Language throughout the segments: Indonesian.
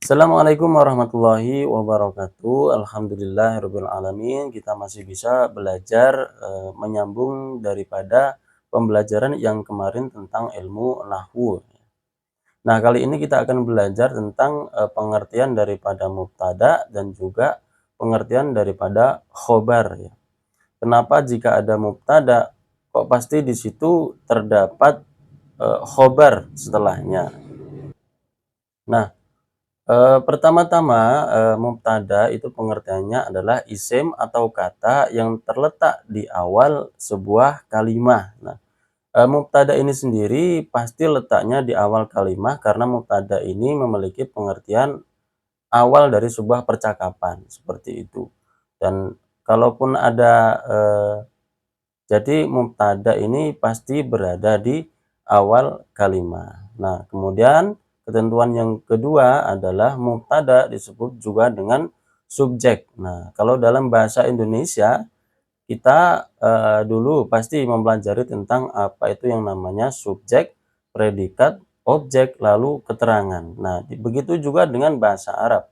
Assalamualaikum warahmatullahi wabarakatuh. Alhamdulillahirabbil alamin. Kita masih bisa belajar menyambung daripada pembelajaran yang kemarin tentang ilmu nahwu. Nah, kali ini kita akan belajar tentang pengertian daripada mubtada dan juga pengertian daripada khobar ya. Kenapa jika ada mubtada kok pasti di situ terdapat khobar setelahnya. Nah, pertama-tama, mubtada itu pengertiannya adalah isim atau kata yang terletak di awal sebuah kalimah. Nah, mubtada ini sendiri pasti letaknya di awal kalimah karena mubtada ini memiliki pengertian awal dari sebuah percakapan, seperti itu. Dan kalaupun ada, jadi mubtada ini pasti berada di awal kalimat. Nah, kemudian ketentuan yang kedua adalah mubtada disebut juga dengan subjek. Nah, kalau dalam bahasa Indonesia kita dulu pasti mempelajari tentang apa itu yang namanya subjek, predikat, objek, lalu keterangan. Nah, begitu juga dengan bahasa Arab.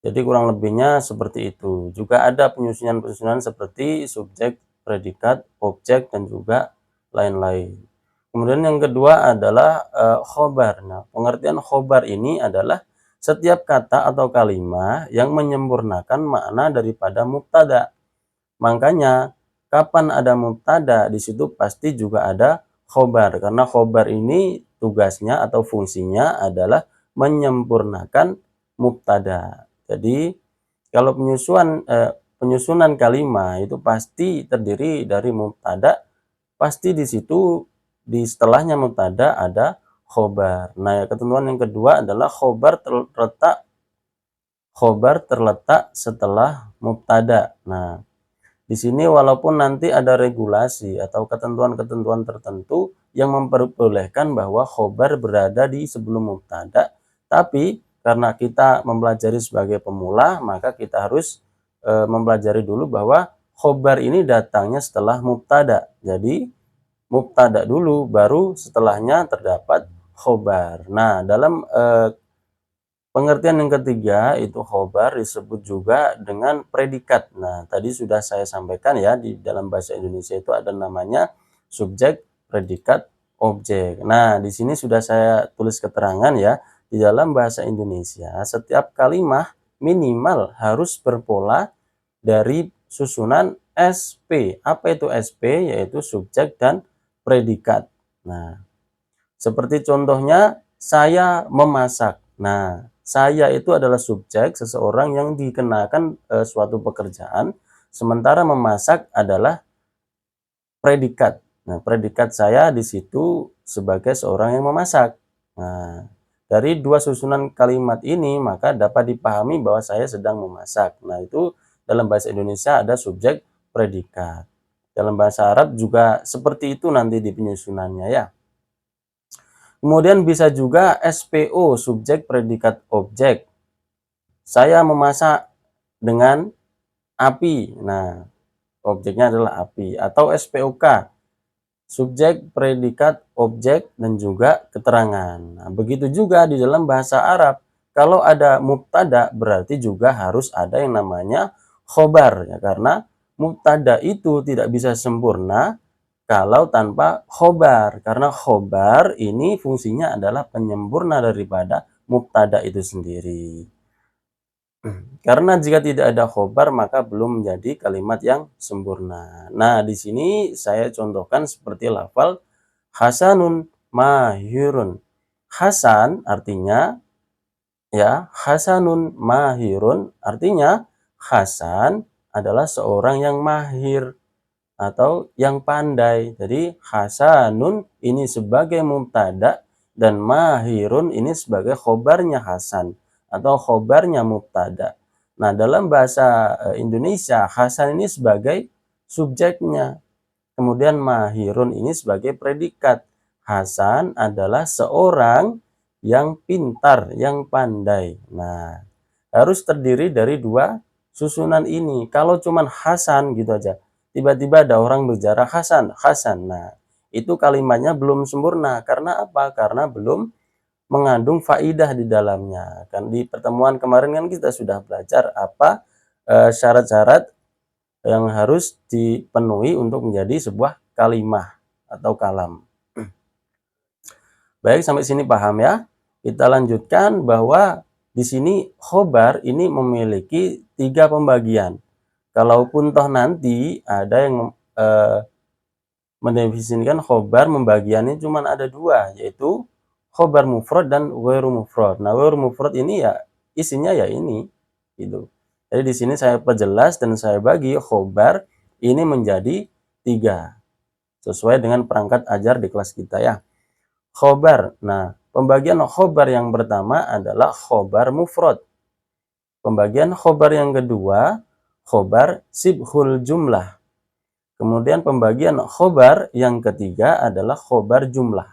Jadi kurang lebihnya seperti itu. Juga ada penyusunan-penyusunan seperti subjek, predikat, objek, dan juga lain-lain. Kemudian yang kedua adalah khobar. Nah, pengertian khobar ini adalah setiap kata atau kalimat yang menyempurnakan makna daripada mubtada. Makanya kapan ada mubtada di situ pasti juga ada khobar karena khobar ini tugasnya atau fungsinya adalah menyempurnakan mubtada. Jadi kalau penyusunan kalimat itu pasti terdiri dari mubtada, pasti di situ di setelahnya mubtada ada khobar. Nah, ketentuan yang kedua adalah khobar terletak setelah mubtada. Nah, di sini walaupun nanti ada regulasi atau ketentuan-ketentuan tertentu yang memperbolehkan bahwa khobar berada di sebelum mubtada, tapi karena kita mempelajari sebagai pemula, maka kita harus mempelajari dulu bahwa khobar ini datangnya setelah mubtada. Jadi mubtada dulu, baru setelahnya terdapat khobar. Nah, dalam pengertian yang ketiga itu khobar disebut juga dengan predikat. Nah, tadi sudah saya sampaikan ya di dalam bahasa Indonesia itu ada namanya subjek, predikat, objek. Nah, di sini sudah saya tulis keterangan ya, di dalam bahasa Indonesia setiap kalimat minimal harus berpola dari susunan SP. Apa itu SP? Yaitu subjek dan predikat. Nah, seperti contohnya saya memasak. Nah, saya itu adalah subjek seseorang yang dikenakan suatu pekerjaan, sementara memasak adalah predikat. Nah, predikat saya di situ sebagai seorang yang memasak. Nah, dari dua susunan kalimat ini maka dapat dipahami bahwa saya sedang memasak. Nah, itu dalam bahasa Indonesia ada subjek predikat. Dalam bahasa Arab juga seperti itu nanti di penyusunannya ya. Kemudian bisa juga SPO, subjek predikat objek. Saya memasak dengan api. Nah, objeknya adalah api. Atau SPOK, subjek predikat objek dan juga keterangan. Nah, begitu juga di dalam bahasa Arab. Kalau ada mubtada berarti juga harus ada yang namanya khobar ya, karena mubtada itu tidak bisa sempurna kalau tanpa khobar, karena khobar ini fungsinya adalah penyempurna daripada mubtada itu sendiri. Karena jika tidak ada khobar maka belum menjadi kalimat yang sempurna. Nah, di sini saya contohkan seperti lafal Hasanun mahirun. Hasan artinya ya, Hasanun mahirun artinya Hasan adalah seorang yang mahir atau yang pandai. Jadi hasanun ini sebagai mubtada dan mahirun ini sebagai khobarnya Hasan atau khobarnya mubtada. Nah, dalam bahasa Indonesia Hasan ini sebagai subjeknya. Kemudian mahirun ini sebagai predikat. Hasan adalah seorang yang pintar, yang pandai. Nah, harus terdiri dari dua susunan ini. Kalau cuman Hasan gitu aja, tiba-tiba ada orang bicara Hasan, Hasan. Nah, itu kalimatnya belum sempurna. Karena apa? Karena belum mengandung faidah di dalamnya. Kan di pertemuan kemarin kan kita sudah belajar apa syarat-syarat yang harus dipenuhi untuk menjadi sebuah kalimah atau kalam. Baik, sampai sini paham ya? Kita lanjutkan bahwa di sini khobar ini memiliki 3 pembagian. Kalaupun toh nanti ada yang mendefinisikan khobar pembagiannya cuma ada 2, yaitu khobar mufrad dan ghairu mufrad. Nah, ghairu mufrad ini ya isinya ya ini gitu. Jadi di sini saya perjelas dan saya bagi khobar ini menjadi 3 sesuai dengan perangkat ajar di kelas kita ya. Khobar. Nah, pembagian khobar yang pertama adalah khobar mufrad. Pembagian khobar yang kedua, khobar sibhul jumlah. Kemudian pembagian khobar yang ketiga adalah khobar jumlah.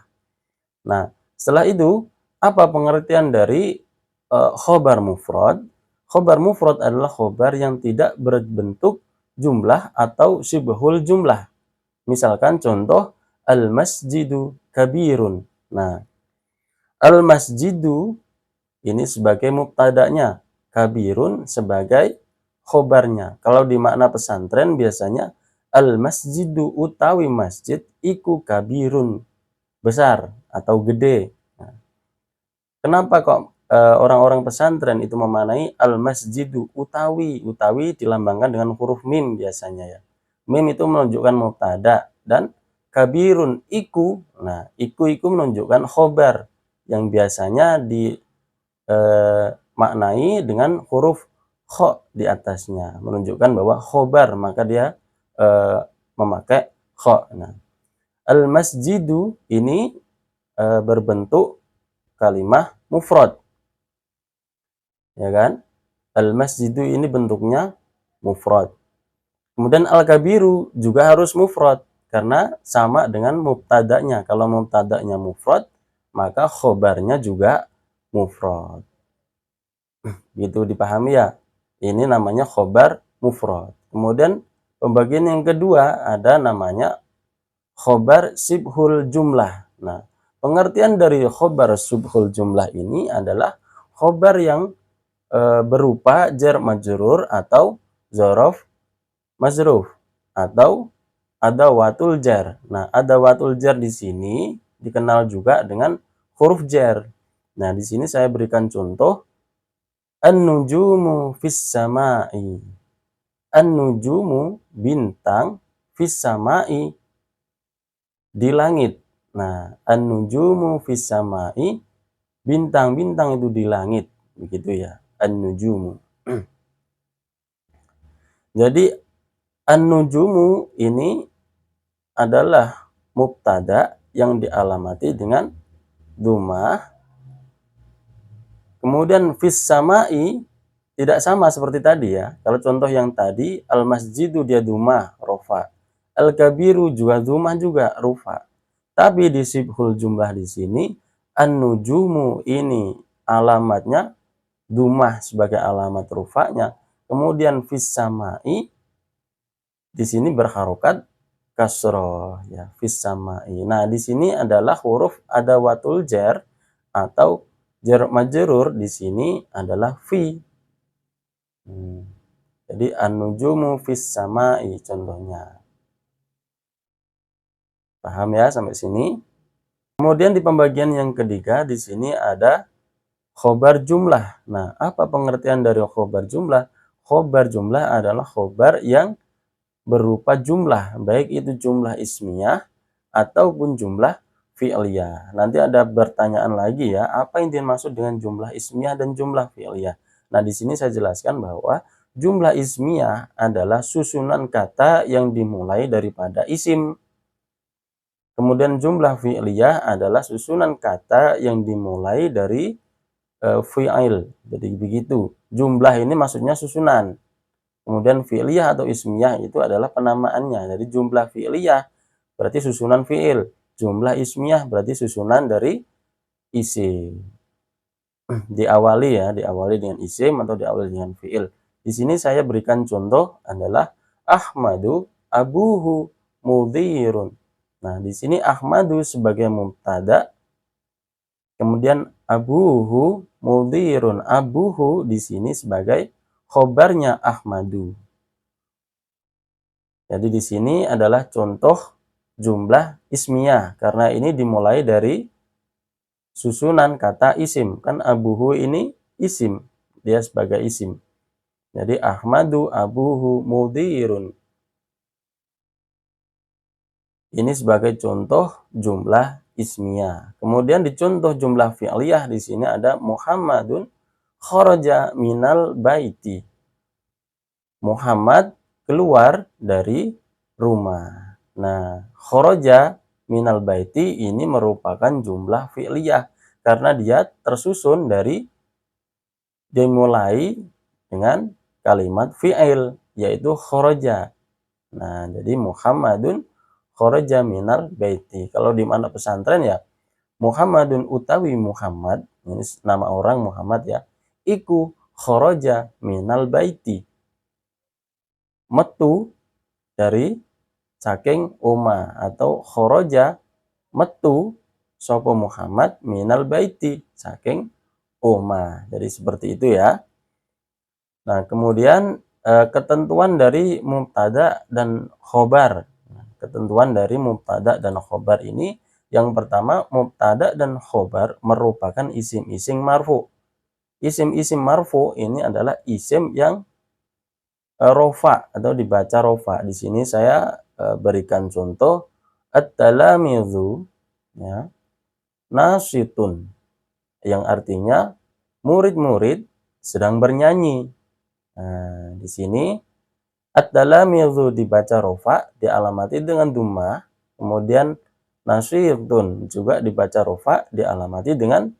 Nah, setelah itu, apa pengertian dari khobar mufrad? Khobar mufrad adalah khobar yang tidak berbentuk jumlah atau sibhul jumlah. Misalkan contoh, al-masjidu kabirun. Nah, al-masjidu ini sebagai mubtada'nya, kabirun sebagai khobarnya. Kalau di makna pesantren biasanya al-masjidu utawi masjid iku kabirun, besar atau gede. Nah, kenapa kok orang-orang pesantren itu memaknai al-masjidu utawi? Utawi dilambangkan dengan huruf mim biasanya ya. Mim itu menunjukkan mubtada dan kabirun iku. Nah, iku menunjukkan khobar yang biasanya maknai dengan huruf kho di atasnya, menunjukkan bahwa khobar, maka dia memakai kho. Nah, al-masjidu ini berbentuk kalimah mufrad, ya kan? Al-masjidu ini bentuknya mufrad. Kemudian al-kabiru juga harus mufrad karena sama dengan mubtada'nya. Kalau mubtada'nya mufrad, maka khobarnya juga mufrad. Gitu dipahami ya? Ini namanya khobar mufrad. Kemudian pembagian yang kedua ada namanya khobar sibhul jumlah. Nah, pengertian dari khobar sibhul jumlah ini adalah khobar yang berupa jar majrur atau zorof mazruf atau adawatul jar. Nah, adawatul jar di sini dikenal juga dengan huruf jar. Nah, di sini saya berikan contoh an-nujumu fis sama'i. An-nujumu bintang fis sama'i di langit. Nah, an-nujumu fis sama'i bintang-bintang itu di langit, begitu ya. An-nujumu. Jadi an-nujumu ini adalah mubtada yang dialamati dengan dhammah. Kemudian fis sama'i tidak sama seperti tadi ya. Kalau contoh yang tadi al-masjidu dia dhammah rofa. Al-kabiru juga dhammah juga rufa. Tapi di sibhul jumlah di sini an-nujumu ini alamatnya dhammah sebagai alamat rufanya. Kemudian fis sama'i di sini berharokat kasroh ya, fis sama'i. Nah, di sini adalah huruf adawatul jar atau jar majrur di sini adalah fi. Jadi an-nujumu fis sama'i contohnya. Paham ya sampai sini? Kemudian di pembagian yang ketiga di sini ada khobar jumlah. Nah, apa pengertian dari khobar jumlah? Khobar jumlah adalah khobar yang berupa jumlah, baik itu jumlah ismiyah ataupun jumlah fi'liyah. Nanti ada pertanyaan lagi ya, apa yang dimaksud dengan jumlah ismiyah dan jumlah fi'liyah? Nah, di sini saya jelaskan bahwa jumlah ismiyah adalah susunan kata yang dimulai daripada isim. Kemudian jumlah fi'liyah adalah susunan kata yang dimulai dari fi'il. Jadi begitu. Jumlah ini maksudnya susunan. Kemudian fi'liyah atau ismiyah itu adalah penamaannya. Jadi jumlah fi'liyah berarti susunan fi'il. Jumlah ismiyah berarti susunan dari isim. Diawali dengan isim atau diawali dengan fi'il. Di sini saya berikan contoh adalah Ahmadu abuhu mudhirun. Nah, di sini Ahmadu sebagai mubtada Kemudian abuhu mudhirun. Abuhu di sini sebagai khobarnya Ahmadu. Jadi di sini adalah contoh jumlah ismiyah karena ini dimulai dari susunan kata isim. Kan abuhu ini isim, dia sebagai isim. Jadi Ahmadu abuhu mudhirun. Ini sebagai contoh jumlah ismiyah. Kemudian di contoh jumlah fi'liyah di sini ada Muhammadun kharaja minal baiti. Muhammad keluar dari rumah. Nah, kharaja minal baiti ini merupakan jumlah fi'liyah karena dia tersusun dari dimulai dengan kalimat fi'il yaitu kharaja. Nah, jadi Muhammadun kharaja minal baiti. Kalau di mana pesantren ya Muhammadun utawi Muhammad, ini nama orang Muhammad ya, iku kharaja minal baiti. Metu dari saking oma atau kharaja metu sapa Muhammad minal baiti saking oma. Jadi seperti itu ya. Nah, kemudian ketentuan dari mubtada dan khobar. Ketentuan dari mubtada dan khobar ini yang pertama mubtada dan khobar merupakan isim-isim marfu. Isim-isim marfu ini adalah isim yang rofa atau dibaca rofa. Di sini saya berikan contoh at-talamidzu ya, nasyitun yang artinya murid-murid sedang bernyanyi. Nah, di sini at-talamidzu dibaca rofa dialamati dengan dhammah, kemudian nasyitun juga dibaca rofa dialamati dengan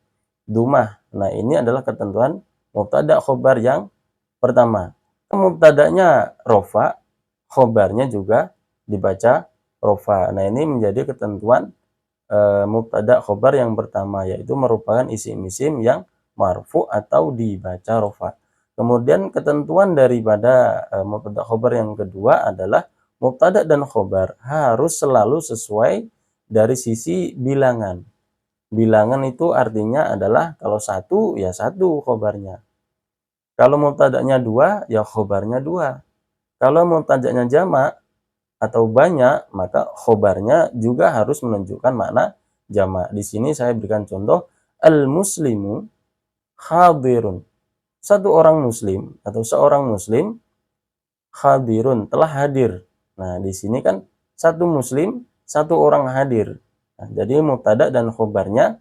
dhammah. Nah, ini adalah ketentuan mubtada khobar yang pertama. Mubtadanya rofa, khobarnya juga dibaca rofa. Nah, ini menjadi ketentuan mubtada khobar yang pertama, yaitu merupakan isim-isim yang marfu atau dibaca rofa. Kemudian ketentuan daripada mubtada khobar yang kedua adalah mubtada dan khobar harus selalu sesuai dari sisi bilangan. Bilangan itu artinya adalah kalau satu ya satu khobarnya. Kalau mubtadanya dua ya khobarnya dua. Kalau mubtadanya jamak atau banyak, maka khobarnya juga harus menunjukkan makna jamak. Di sini saya berikan contoh al-muslimu hadirun. Satu orang muslim atau seorang muslim hadirun telah hadir. Nah, di sini kan satu muslim, satu orang hadir. Nah, jadi mubtada dan khobarnya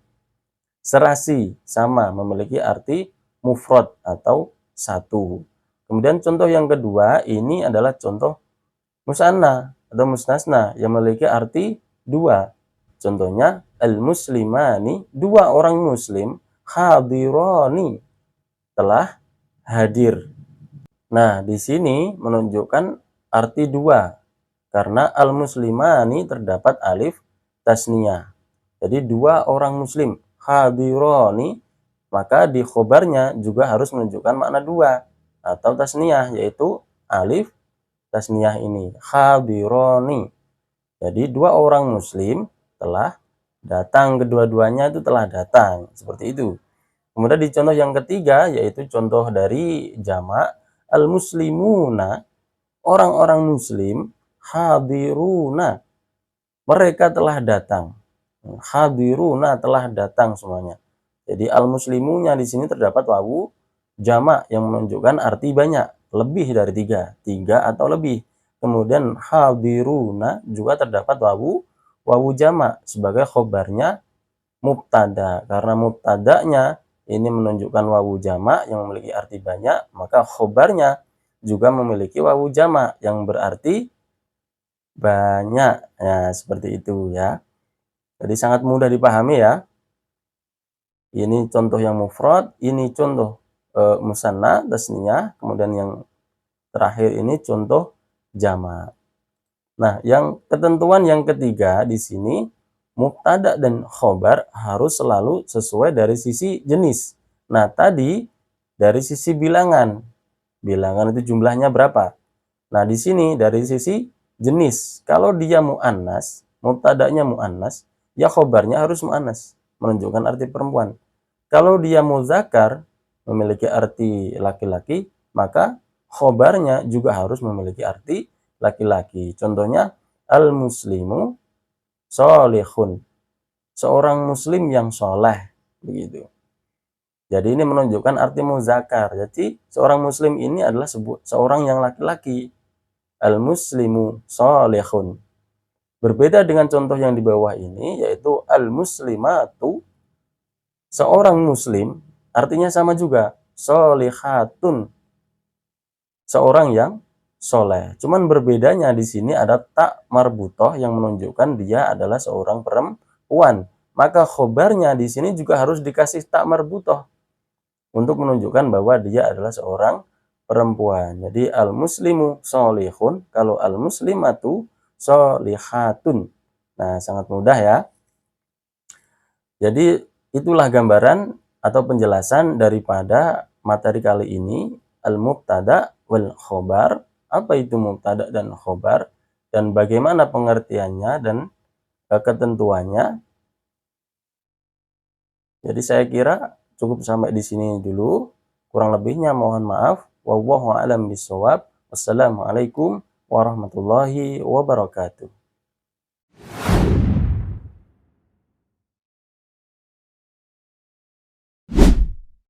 serasi, sama, memiliki arti mufrad atau satu. Kemudian contoh yang kedua ini adalah contoh musanna atau musnasna yang memiliki arti dua. Contohnya al-muslimani, dua orang muslim, hadirani, telah hadir. Nah, di sini menunjukkan arti dua karena al-muslimani terdapat alif tasniyah. Jadi dua orang muslim, hadirani, maka di khobarnya juga harus menunjukkan makna dua atau tasniyah yaitu alif tasniyah ini, hadirani. Jadi dua orang muslim telah datang, kedua-duanya itu telah datang, seperti itu. Kemudian di contoh yang ketiga yaitu contoh dari jamak al-muslimuna, orang-orang muslim, hadiruna, mereka telah datang. Hadiruna telah datang semuanya. Jadi al-muslimunya di sini terdapat wawu jamak yang menunjukkan arti banyak, lebih dari tiga, tiga atau lebih. Kemudian hadiruna juga terdapat wawu jamak sebagai khobarnya mubtada. Karena mubtadanya ini menunjukkan wawu jamak yang memiliki arti banyak, maka khobarnya juga memiliki wawu jamak yang berarti banyak. Ya, seperti itu ya. Jadi sangat mudah dipahami ya. Ini contoh yang mufrad, ini contoh musanna tasniyah, kemudian yang terakhir ini contoh jamak. Nah, yang ketentuan yang ketiga di sini mubtada dan khobar harus selalu sesuai dari sisi jenis. Nah, tadi dari sisi bilangan. Bilangan itu jumlahnya berapa? Nah, di sini dari sisi jenis. Kalau dia muannas, mubtadanya muannas, ya khobarnya harus muannas. menunjukkan arti perempuan. Kalau dia muzakkar memiliki arti laki-laki, maka khobarnya juga harus memiliki arti laki-laki. Contohnya al-muslimu sholihun, seorang muslim yang soleh, begitu. Jadi ini menunjukkan arti muzakkar. Jadi seorang muslim ini adalah seorang yang laki-laki. Al-muslimu sholihun. Berbeda dengan contoh yang di bawah ini, yaitu al-muslimatu, seorang muslim, artinya sama juga, sholihatun, seorang yang soleh. Cuman berbedanya di sini ada tak marbutoh yang menunjukkan dia adalah seorang perempuan. Maka khobarnya di sini juga harus dikasih tak marbutoh untuk menunjukkan bahwa dia adalah seorang perempuan. Jadi al-muslimu sholihun, kalau al-muslimatu sholihatun. Nah, sangat mudah ya. Jadi itulah gambaran atau penjelasan daripada materi kali ini, al-mubtada wal khobar. Apa itu mubtada dan khobar, dan bagaimana pengertiannya dan ketentuannya. Jadi saya kira cukup sampai di sini dulu. Kurang lebihnya mohon maaf. Wallahu a'lam bishawab. Wassalamualaikum warahmatullahi wabarakatuh.